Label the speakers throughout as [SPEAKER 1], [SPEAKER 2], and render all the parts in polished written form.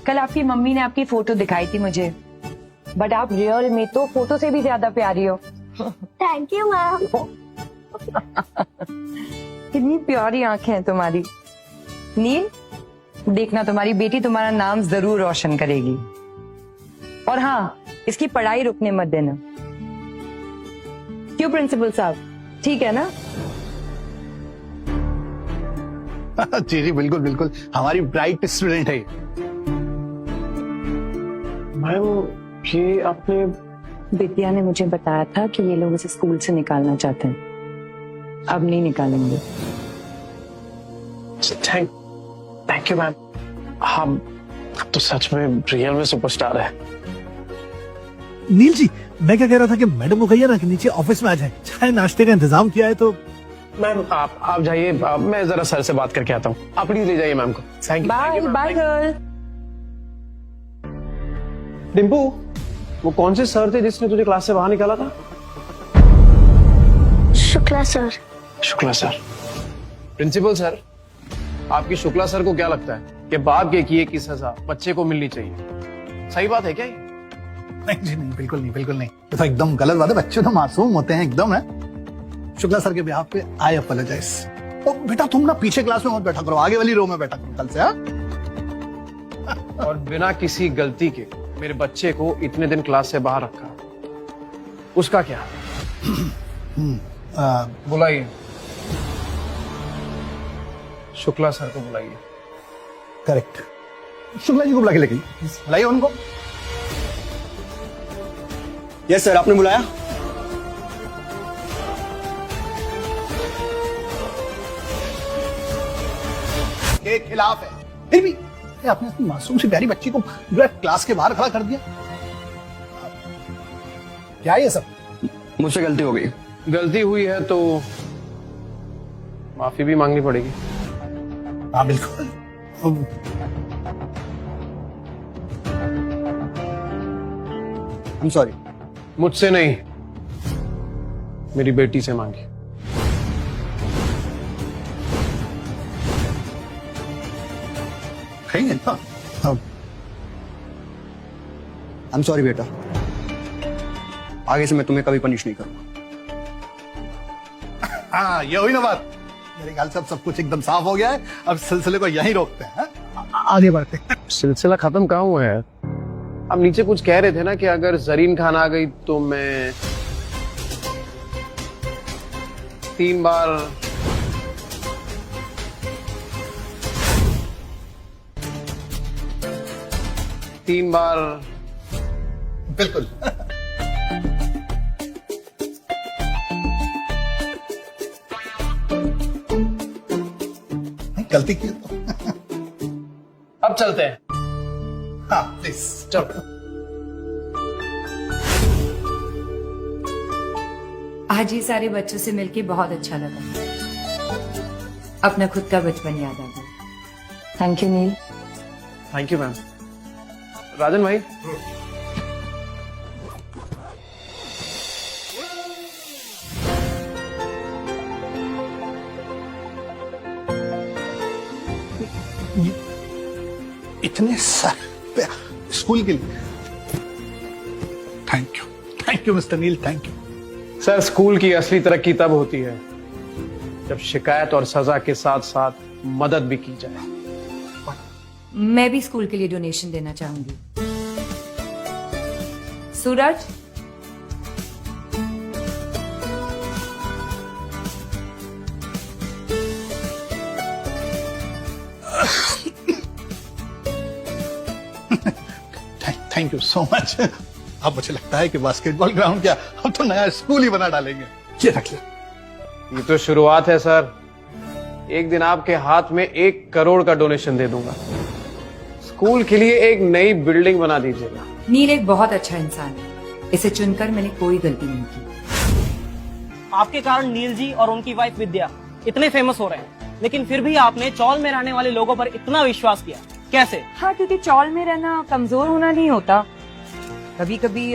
[SPEAKER 1] कल आपकी मम्मी ने आपकी फोटो दिखाई थी मुझे, बट आप रियल में तो फोटो से भी ज्यादा प्यारी हो।
[SPEAKER 2] Thank you ma'am.
[SPEAKER 1] कितनी प्यारी आंखें हैं तुम्हारी। नील, देखना तुम्हारी बेटी तुम्हारा नाम जरूर रोशन करेगी। और हाँ, इसकी पढ़ाई रुकने मत देना। क्यों प्रिंसिपल साहब, ठीक है ना?
[SPEAKER 3] जी जी बिल्कुल बिल्कुल, हमारी ब्राइट स्टूडेंट है।
[SPEAKER 4] मैम ये आपने,
[SPEAKER 1] विद्या ने मुझे बताया था कि ये लोग इसे स्कूल से निकालना चाहते हैं। अब नहीं निकालेंगे।
[SPEAKER 4] Thank you ma'am. हम तो सच में रियल में सुपरस्टार है।
[SPEAKER 5] नील जी, मैं क्या कह रहा था कि मैडम को कहिए ना कि नीचे ऑफिस में आ जाए, चाय नाश्ते का इंतजाम किया है तो।
[SPEAKER 4] मैम आप जाइए, मैं जरा सर से बात करके आता हूँ। आप प्लीज ले जाइए मैम को। Thank you.
[SPEAKER 1] Bye bye girl.
[SPEAKER 4] Dimpu, वो कौन से सर थे जिसने तुझे क्लास से बाहर निकाला था?
[SPEAKER 2] Shukla sir.
[SPEAKER 4] Shukla sir. Principal sir, आपकी शुक्ला सर को क्या लगता है कि बाप के किए की सजा बच्चे को मिलनी चाहिए? सही बात है क्या ये?
[SPEAKER 3] नहीं जी नहीं, बिल्कुल नहीं, बिल्कुल नहीं, ये तो एकदम गलत बात है। बच्चे तो मासूम होते हैं एकदम है। शुक्ला सर के बिहाफ पे आई अपोलोजाइज। तो बेटा तुम ना पीछे क्लास में मत बैठा करो, आगे वाली रो में बैठा करो कल से।
[SPEAKER 4] और बिना किसी गलती के मेरे बच्चे को इतने दिन क्लास से बाहर रखा, उसका क्या? बुलाइए शुक्ला सर को, बुलाइए।
[SPEAKER 3] करेक्ट, शुक्ला जी को बुला के लेके बुलाइए उनको।
[SPEAKER 6] यस सर, आपने बुलाया?
[SPEAKER 3] के खिलाफ है, फिर भी आपने अपनी मासूम सी प्यारी बच्ची को जो है क्लास के बाहर खड़ा कर दिया। क्या ये सब?
[SPEAKER 6] मुझसे गलती हो गई।
[SPEAKER 4] गलती हुई है तो माफी भी मांगनी पड़ेगी।
[SPEAKER 3] हाँ बिल्कुल।
[SPEAKER 6] I am sorry.
[SPEAKER 4] मुझसे नहीं, मेरी बेटी से मांगी।
[SPEAKER 3] कहेंगे ना।
[SPEAKER 6] आई एम सॉरी बेटा, आगे से मैं तुम्हें कभी पनिश नहीं करूंगा।
[SPEAKER 3] हाँ ये हुई ना बात। मेरे ख्याल से अब सब कुछ एकदम साफ हो गया है। अब सिलसिले को यहीं रोकते हैं। आगे बढ़ते हैं।
[SPEAKER 4] सिलसिला खत्म कहाँ हुआ है? आप नीचे कुछ कह रहे थे ना कि अगर जरीन खान आ गई तो मैं 3 बार
[SPEAKER 3] बिल्कुल। गलती की तो।
[SPEAKER 4] अब चलते हैं।
[SPEAKER 3] हाँ प्लीज
[SPEAKER 4] चलो।
[SPEAKER 1] आज ये सारे बच्चों से मिलके बहुत अच्छा लगा। अपना खुद का बचपन याद आ गया। Thank you Neel.
[SPEAKER 4] Thank you ma'am. Rajan भाई,
[SPEAKER 3] इतने सारे स्कूल के लिए thank you mister Neel, thank you.
[SPEAKER 4] Sir school की असली तरक्की तब होती है जब शिकायत और सजा के साथ साथ मदद भी की जाए।
[SPEAKER 1] मैं भी स्कूल के लिए डोनेशन देना चाहूंगी। सूरज,
[SPEAKER 3] थैंक यू सो मच। अब मुझे लगता है कि बास्केटबॉल ग्राउंड क्या, हम तो नया स्कूल ही बना डालेंगे। ये रख लिया।
[SPEAKER 4] ये तो शुरुआत है सर। एक दिन आपके हाथ में 1 करोड़ का डोनेशन दे दूंगा। स्कूल के लिए एक नई बिल्डिंग बना दीजिएगा।
[SPEAKER 1] नील एक बहुत अच्छा इंसान है। इसे चुनकर मैंने कोई गलती नहीं की।
[SPEAKER 7] आपके कारण नील जी और उनकी वाइफ विद्या इतने फेमस हो रहे हैं, लेकिन फिर भी आपने चौल में रहने वाले लोगों पर इतना विश्वास किया, कैसे?
[SPEAKER 1] हाँ, क्योंकि चौल में रहना कमजोर होना नहीं होता। कभी कभी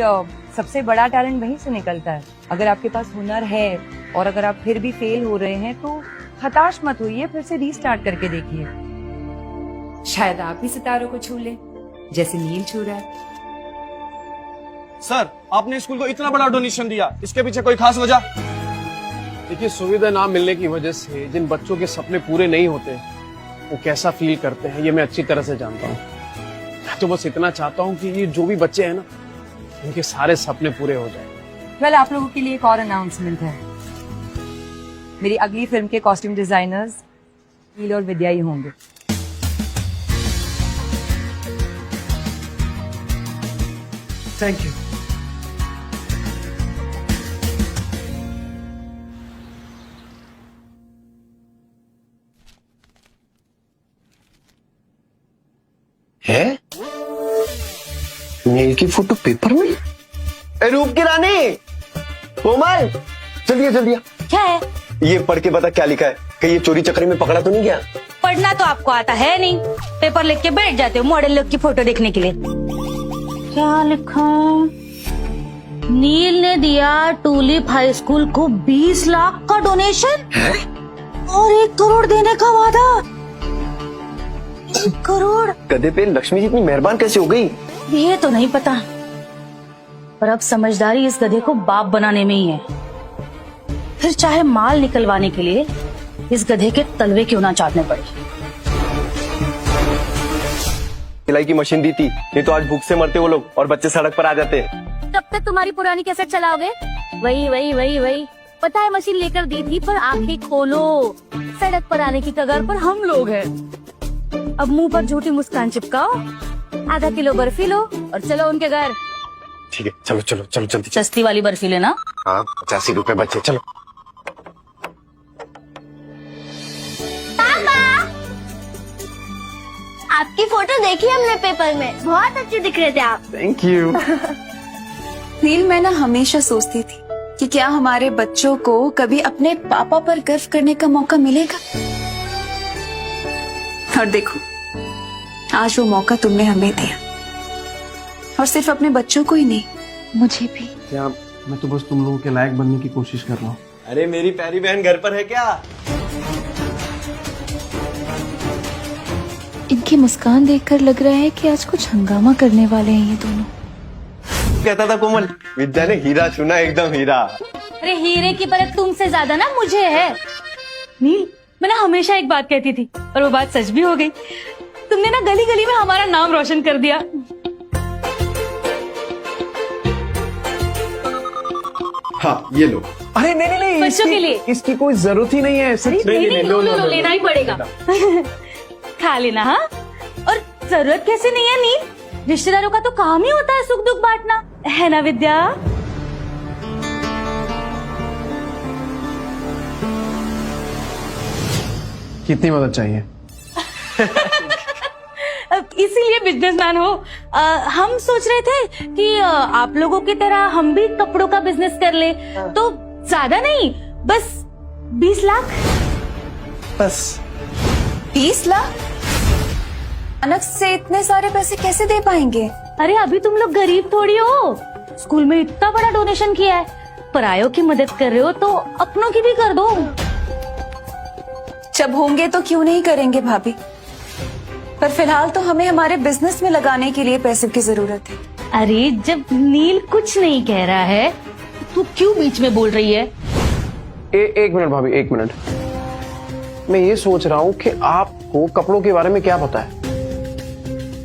[SPEAKER 1] सबसे बड़ा टैलेंट वहीं से निकलता है। अगर आपके पास हुनर है और अगर आप फिर भी फेल हो रहे हैं तो हताश मत होइए, फिर से रीस्टार्ट करके देखिए। शायद आप भी सितारों को छू ले, जैसे नील छू रहा है।
[SPEAKER 8] सर, आपने स्कूल को इतना बड़ा डोनेशन दिया, इसके पीछे कोई खास वजह?
[SPEAKER 4] देखिए, सुविधा ना मिलने की वजह से जिन बच्चों के सपने पूरे नहीं होते वो कैसा फील करते हैं ये मैं अच्छी तरह से जानता हूँ। मैं तो बस इतना चाहता हूँ कि ये जो भी बच्चे हैं ना, उनके सारे सपने पूरे हो जाए।
[SPEAKER 1] वेल, आप लोगों के लिए एक और अनाउंसमेंट है। मेरी अगली फिल्म के कॉस्ट्यूम डिजाइनर्स नील और विद्या ही होंगे।
[SPEAKER 5] Thank you.
[SPEAKER 6] है नील की फोटो पेपर में? ए, रूप की रानी, कोमल, जल्दी जल्दी।
[SPEAKER 2] क्या है?
[SPEAKER 6] ये पढ़ के बता क्या लिखा है, कहीं ये चोरी चक्री में पकड़ा तो नहीं गया?
[SPEAKER 2] पढ़ना तो आपको आता है नहीं, पेपर लिख के बैठ जाते हो मॉडल लोग की फोटो देखने के लिए। क्या लिखा? नील ने दिया टूलिप हाई स्कूल को 20 लाख का डोनेशन और 1 करोड़ देने का वादा। 1 करोड़?
[SPEAKER 6] गधे पे लक्ष्मी जी इतनी मेहरबान कैसे हो गई?
[SPEAKER 2] ये तो नहीं पता, पर अब समझदारी इस गधे को बाप बनाने में ही है। फिर चाहे माल निकलवाने के लिए इस गधे के तलवे क्यों ना चाटने पड़े।
[SPEAKER 6] सिलाई की मशीन दी थी, नहीं तो आज भूख से मरते वो लोग और बच्चे सड़क पर आ जाते।
[SPEAKER 2] कब तक तुम्हारी पुरानी कैसेट चलाओगे? वही पता है मशीन लेकर दी थी, पर आंखें खोलो, सड़क पर आने की कगार पर हम लोग हैं। अब मुंह पर झूठी मुस्कान चिपकाओ, आधा किलो बर्फी लो और चलो उनके घर।
[SPEAKER 6] ठीक है, चलो चलो चलो जल्दी।
[SPEAKER 2] सस्ती वाली बर्फी लेना।
[SPEAKER 6] हाँ, 85 रुपए बचे, चलो।
[SPEAKER 2] आपकी फोटो देखी हमने पेपर में, बहुत अच्छे दिख रहे थे आप।
[SPEAKER 6] Thank you.
[SPEAKER 9] नील, मैं ना हमेशा सोचती थी कि क्या हमारे बच्चों को कभी अपने पापा पर गर्व करने का मौका मिलेगा, और देखो आज वो मौका तुमने हमें दिया, और सिर्फ अपने बच्चों को ही नहीं, मुझे भी।
[SPEAKER 4] क्या मैं तो बस तुम लोगों के लायक बनने की कोशिश कर रहा हूँ।
[SPEAKER 6] अरे मेरी प्यारी बहन घर पर है क्या?
[SPEAKER 9] इनकी मुस्कान देखकर लग रहा है कि आज कुछ हंगामा करने वाले हैं ये दोनों।
[SPEAKER 6] कहता था कोमल, विद्या ने हीरा चुना, एकदम हीरा।
[SPEAKER 2] अरे हीरे की परख तुमसे ज्यादा ना मुझे है। नील, मैं ना हमेशा एक बात कहती थी और वो बात सच भी हो गई। तुमने ना गली गली में हमारा नाम रोशन कर दिया।
[SPEAKER 6] हाँ, ये लो।
[SPEAKER 4] अरे नहीं,
[SPEAKER 2] बच्चों के लिए
[SPEAKER 4] इसकी कोई जरूरत ही नहीं है।
[SPEAKER 2] नहीं, लो, लेना ही पड़ेगा। खा लेना। हाँ, और जरूरत कैसे नहीं है नील, रिश्तेदारों का तो काम ही होता है सुख दुख बांटना, है ना विद्या?
[SPEAKER 4] कितनी मदद चाहिए?
[SPEAKER 2] इसीलिए बिजनेसमैन हो। हम सोच रहे थे कि आप लोगों की तरह हम भी कपड़ों का बिजनेस कर ले, तो ज्यादा नहीं, बस 20 लाख।
[SPEAKER 6] बस
[SPEAKER 9] 20 लाख? अचानक से इतने सारे पैसे कैसे दे पाएंगे?
[SPEAKER 2] अरे अभी तुम लोग गरीब थोड़ी हो, स्कूल में इतना बड़ा डोनेशन किया है, परायों की मदद कर रहे हो तो अपनों की भी कर दो।
[SPEAKER 9] जब होंगे तो क्यों नहीं करेंगे भाभी, पर फिलहाल तो हमें हमारे बिजनेस में लगाने के लिए पैसे की जरूरत है।
[SPEAKER 2] अरे जब नील कुछ नहीं कह रहा है तू क्यों बीच में बोल रही है?
[SPEAKER 4] एक मिनट भाभी, 1 मिनट। मैं ये सोच रहा हूँ कि आपको कपड़ों के बारे में क्या पता है,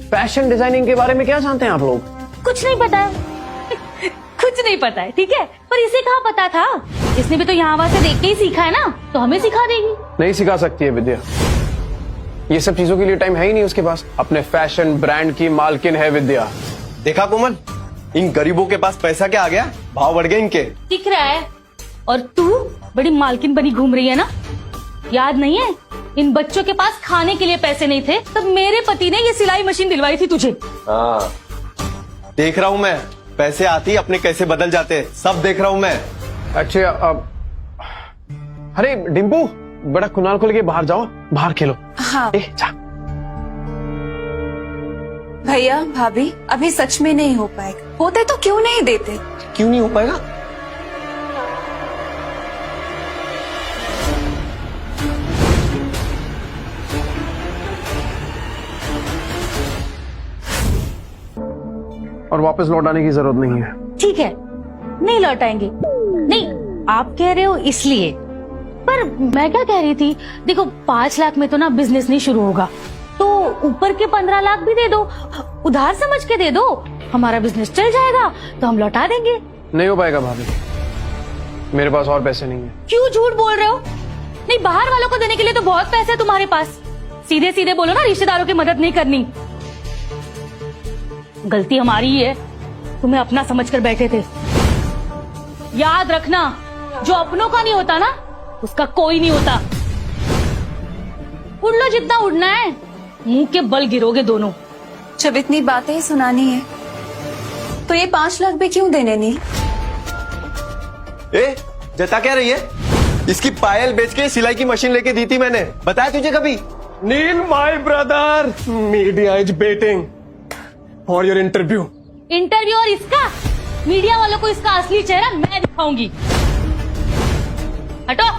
[SPEAKER 4] फैशन डिजाइनिंग के बारे में क्या जानते हैं आप लोग?
[SPEAKER 2] कुछ नहीं पता है। कुछ नहीं पता है, ठीक है, पर इसे कहाँ पता था? इसने भी तो यहाँ वहाँ से देख के ही सीखा है ना, तो हमें सिखा देगी।
[SPEAKER 4] नहीं सिखा सकती है विद्या, ये सब चीजों के लिए टाइम है ही नहीं उसके पास। अपने फैशन ब्रांड की मालकिन है विद्या।
[SPEAKER 6] देखा कोमल, इन गरीबों के पास पैसा क्या आ गया, भाव बढ़ गए इनके।
[SPEAKER 2] दिख रहा है, और तू बड़ी मालकिन बनी घूम रही है ना। याद नहीं है, इन बच्चों के पास खाने के लिए पैसे नहीं थे, तब मेरे पति ने ये सिलाई मशीन दिलवाई थी तुझे।
[SPEAKER 6] हाँ, देख रहा हूँ मैं, पैसे आती अपने कैसे बदल जाते, सब देख रहा हूँ मैं।
[SPEAKER 4] अच्छा, अरे डिम्पू, बड़ा कुनाल को लेके बाहर जाओ, बाहर खेलो।
[SPEAKER 9] हाँ
[SPEAKER 4] जा।
[SPEAKER 9] भैया भाभी, अभी सच में नहीं हो पाएगा, होते तो क्यों नहीं देते?
[SPEAKER 6] क्यों नहीं हो पाएगा?
[SPEAKER 4] और वापस लौटाने की जरूरत नहीं है।
[SPEAKER 2] ठीक है, नहीं लौटाएंगे। नहीं, आप कह रहे हो इसलिए, पर मैं क्या कह रही थी, देखो 5 लाख में तो ना बिजनेस नहीं शुरू होगा, तो ऊपर के 15 लाख भी दे दो, उधार समझ के दे दो, हमारा बिजनेस चल जाएगा तो हम लौटा देंगे।
[SPEAKER 4] नहीं हो पाएगा भाभी, मेरे पास और पैसे नहीं है।
[SPEAKER 2] क्यों झूठ बोल रहे हो? नहीं, बाहर वालों को देने के लिए तो बहुत पैसे है तुम्हारे पास। सीधे सीधे बोलो ना, रिश्तेदारों की मदद नहीं करनी। गलती हमारी ही है, तुम्हें अपना समझकर बैठे थे। याद रखना, जो अपनों का नहीं होता ना, उसका कोई नहीं होता। उड़ लो जितना उड़ना है, मुंह के बल गिरोगे दोनों।
[SPEAKER 9] जब इतनी बातें ही सुनानी है तो ये 5 लाख भी क्यों देने नील?
[SPEAKER 6] ए, जता क्या रही है? इसकी पायल बेच के सिलाई की मशीन लेके दी थी मैंने, बताया तुझे कभी?
[SPEAKER 4] Neel my brother, media is waiting for your interview.
[SPEAKER 2] Interview? और इसका? मीडिया वालों को इसका असली चेहरा मैं दिखाऊंगी। हटो।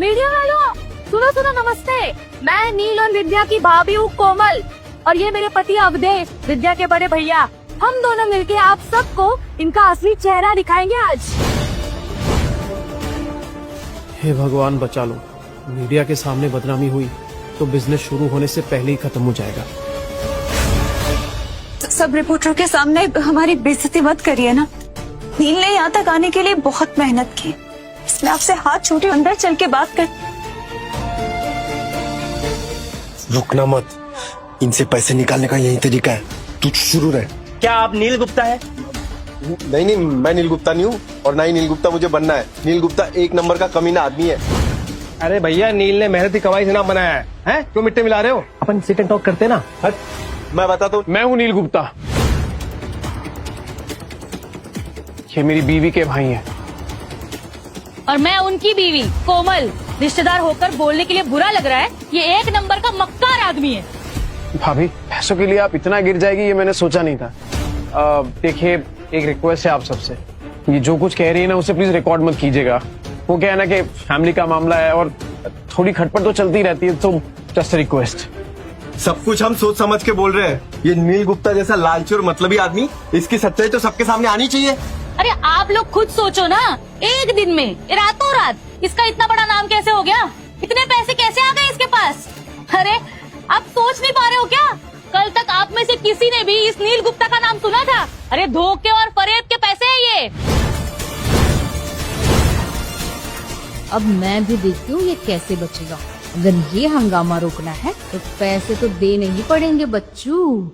[SPEAKER 2] मीडिया वालों, सुनो सुनो, नमस्ते। मैं नील और विद्या की भाभी हूँ कोमल, और ये मेरे पति अवधेश, विद्या के बड़े भैया। हम दोनों मिलके आप सबको इनका असली चेहरा दिखाएंगे आज।
[SPEAKER 4] हे भगवान बचा लो, मीडिया के सामने बदनामी हुई तो बिजनेस शुरू होने से पहले ही खत्म हो जाएगा।
[SPEAKER 9] सब रिपोर्टरों के सामने हमारी बेइज्जती मत करिए ना। नील ने यहाँ तक आने के लिए बहुत मेहनत की, इसमें आपसे हाथ छोटे अंदर चल के बात कर।
[SPEAKER 6] रुकना मत, इनसे पैसे निकालने का यही तरीका है, तू शुरू रहे।
[SPEAKER 7] क्या आप नील गुप्ता है?
[SPEAKER 6] नहीं, मैं नील गुप्ता नहीं हूँ, और ना ही नील गुप्ता मुझे बनना है। नील गुप्ता 1 नंबर का कमीना आदमी है।
[SPEAKER 8] अरे भैया, नील ने मेहनती कमाई से नाम बनाया है, हैं? क्यों मिट्टी मिला रहे हो? अपन सिट एंड टॉक करते ना।
[SPEAKER 6] हट, मैं बताता हूँ।
[SPEAKER 4] मैं हूँ नील गुप्ता, ये मेरी बीवी के भाई हैं।
[SPEAKER 2] और मैं उनकी बीवी कोमल। रिश्तेदार होकर बोलने के लिए बुरा लग रहा है, ये 1 नंबर का मक्कार आदमी है।
[SPEAKER 4] भाभी, पैसों के लिए आप इतना गिर जाएगी ये मैंने सोचा नहीं था। देखिए, एक रिक्वेस्ट है आप सबसे, ये जो कुछ कह रही है ना उसे प्लीज रिकॉर्ड मत कीजिएगा। वो क्या है ना कि फैमिली का मामला है और थोड़ी खटपट तो चलती रहती है, तो जस्ट रिक्वेस्ट।
[SPEAKER 6] सब कुछ हम सोच समझ के बोल रहे हैं। ये नील गुप्ता जैसा लालची और मतलबी आदमी, इसकी सच्चाई तो सबके सामने आनी चाहिए।
[SPEAKER 2] अरे आप लोग खुद सोचो ना, एक दिन में, रातों रात इसका इतना बड़ा नाम कैसे हो गया? इतने पैसे कैसे आ गए इसके पास? अरे आप सोच नहीं पा रहे हो क्या? कल तक आप में से किसी ने भी इस नील गुप्ता का नाम सुना था? अरे धोखे और फरेब के पैसे हैं ये।
[SPEAKER 10] अब मैं भी देखती हूँ ये कैसे बचेगा। अगर ये हंगामा रोकना है तो पैसे तो देने ही पड़ेंगे बच्चू।